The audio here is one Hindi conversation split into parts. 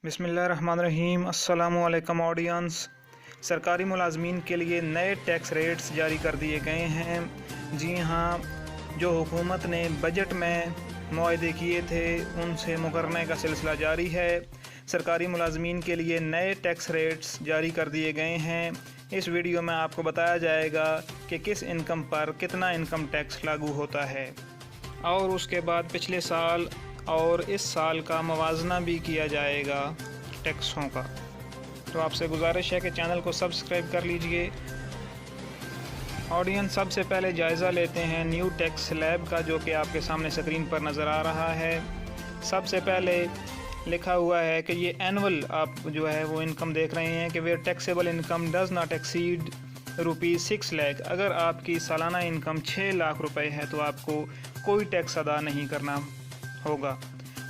बिस्मिल्लाहिर्रहमानिर्रहीम। अस्सलामुअलैकुम ऑडियंस। सरकारी मुलाजमीन के लिए नए टैक्स रेट्स जारी कर दिए गए हैं। जी हाँ, जो हुकूमत ने बजट में मुआहदे किए थे उनसे मुकरने का सिलसिला जारी है। सरकारी मुलाजमीन के लिए नए टैक्स रेट्स जारी कर दिए गए हैं। इस वीडियो में आपको बताया जाएगा कि किस इनकम पर कितना इनकम टैक्स लागू होता है और उसके बाद पिछले साल और इस साल का मवाजना भी किया जाएगा टैक्सों का। तो आपसे गुजारिश है कि चैनल को सब्सक्राइब कर लीजिए। ऑडियंस, सबसे पहले जायज़ा लेते हैं न्यू टैक्स स्लैब का, जो कि आपके सामने स्क्रीन पर नज़र आ रहा है। सबसे पहले लिखा हुआ है कि ये एनुअल आप जो है वो इनकम देख रहे हैं कि where taxable income does not exceed ₹6 lakh. अगर आपकी सालाना इनकम 6 लाख रुपए है तो आपको कोई टैक्स अदा नहीं करना होगा।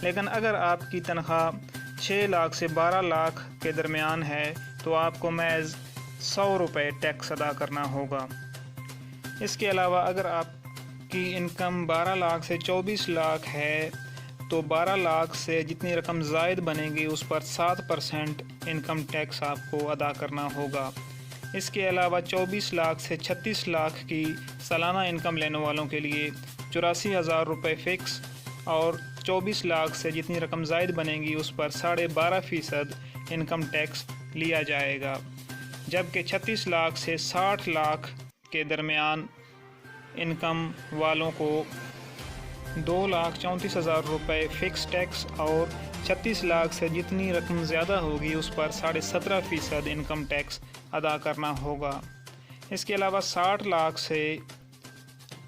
लेकिन अगर आपकी तनख्वाह 6 लाख से 12 लाख के दरमियान है तो आपको महज 100 रुपये टैक्स अदा करना होगा। इसके अलावा अगर आपकी इनकम 12 लाख से 24 लाख है तो 12 लाख से जितनी रकम ज़ायद बनेगी उस पर 7% इनकम टैक्स आपको अदा करना होगा। इसके अलावा 24 लाख से 36 लाख की सालाना इनकम लेने वालों के लिए 84,000 रुपये फ़िक्स और 24 लाख से जितनी रकम ज़ायद बनेगी उस पर 12.5% इनकम टैक्स लिया जाएगा। जबकि 36 लाख से 60 लाख के दरमियान इनकम वालों को 2,34,000 रुपये फ़िक्स टैक्स और 36 लाख से जितनी रकम ज़्यादा होगी उस पर 17.5% इनकम टैक्स अदा करना होगा। इसके अलावा 60 लाख से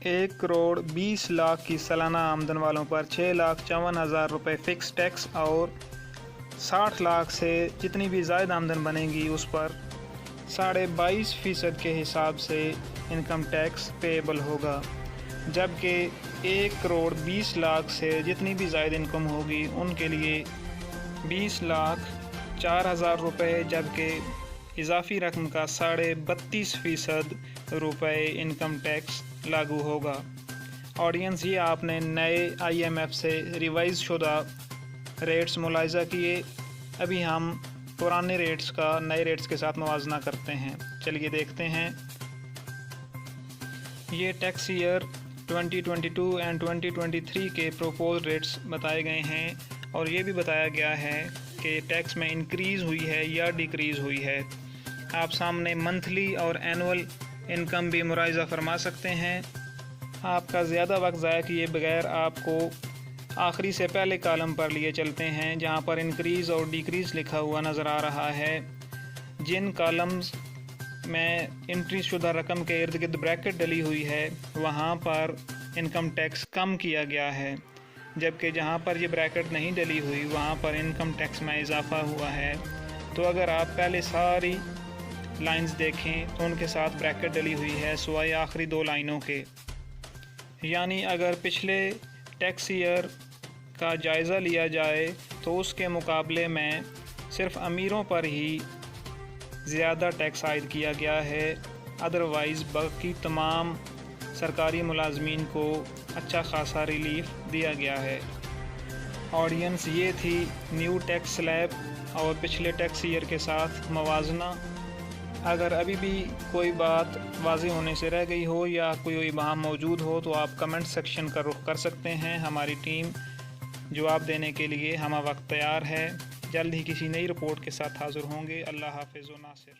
1,20,00,000 की सालाना आमदन वालों पर 6,54,000 रुपये फ़िक्स टैक्स और 60 लाख से जितनी भी ज़ायद आमदन बनेगी उस पर 22.5% के हिसाब से इनकम टैक्स पेएबल होगा। जबकि 1,20,00,000 से जितनी भी ज़ायद इनकम होगी उनके लिए 20,04,000 रुपये, जबकि इजाफ़ी रकम का 32.5% रुपये इनकम टैक्स लागू होगा। ऑडियंस, ये आपने नए IMF से रिवाइज़ शुदा रेट्स मुलाहिज़ा किए। अभी हम पुराने रेट्स का नए रेट्स के साथ मुवाजना करते हैं। चलिए देखते हैं। ये टैक्स ईयर 2022 एंड 2023 के प्रोपोज रेट्स बताए गए हैं और ये भी बताया गया है कि टैक्स में इंक्रीज़ हुई है या डिक्रीज़ हुई है। आप सामने मंथली और एनुअल इनकम भी मुलाहिज़ा फरमा सकते हैं। आपका ज़्यादा वक्त ज़ाया किए बगैर आपको आखिरी से पहले कॉलम पर लिए चलते हैं जहां पर इंक्रीज़ और डिक्रीज़ लिखा हुआ नज़र आ रहा है। जिन कॉलम्स में एंट्री शुदा रकम के इर्द गिर्द ब्रैकेट डली हुई है वहां पर इनकम टैक्स कम किया गया है, जबकि जहां पर ये ब्रैकेट नहीं डली हुई वहां पर इनकम टैक्स में इजाफ़ा हुआ है। तो अगर आप पहले सारी लाइंस देखें तो उनके साथ ब्रैकेट डली हुई है सिवाय आखिरी 2 लाइनों के। यानी अगर पिछले टैक्स ईयर का जायज़ा लिया जाए तो उसके मुकाबले में सिर्फ़ अमीरों पर ही ज़्यादा टैक्स आयद किया गया है। अदरवाइज़ बाकी तमाम सरकारी मुलाजमीन को अच्छा खासा रिलीफ दिया गया है। ऑडियंस, ये थी न्यू टैक्स स्लैब और पिछले टैक्स ईयर के साथ मवाजना। अगर अभी भी कोई बात वाज़ेह होने से रह गई हो या कोई वहाँ मौजूद हो तो आप कमेंट सेक्शन का रुख कर सकते हैं। हमारी टीम जवाब देने के लिए हम वक्त तैयार है। जल्द ही किसी नई रिपोर्ट के साथ हाज़िर होंगे। अल्लाह हाफ़िज़ व नासिर।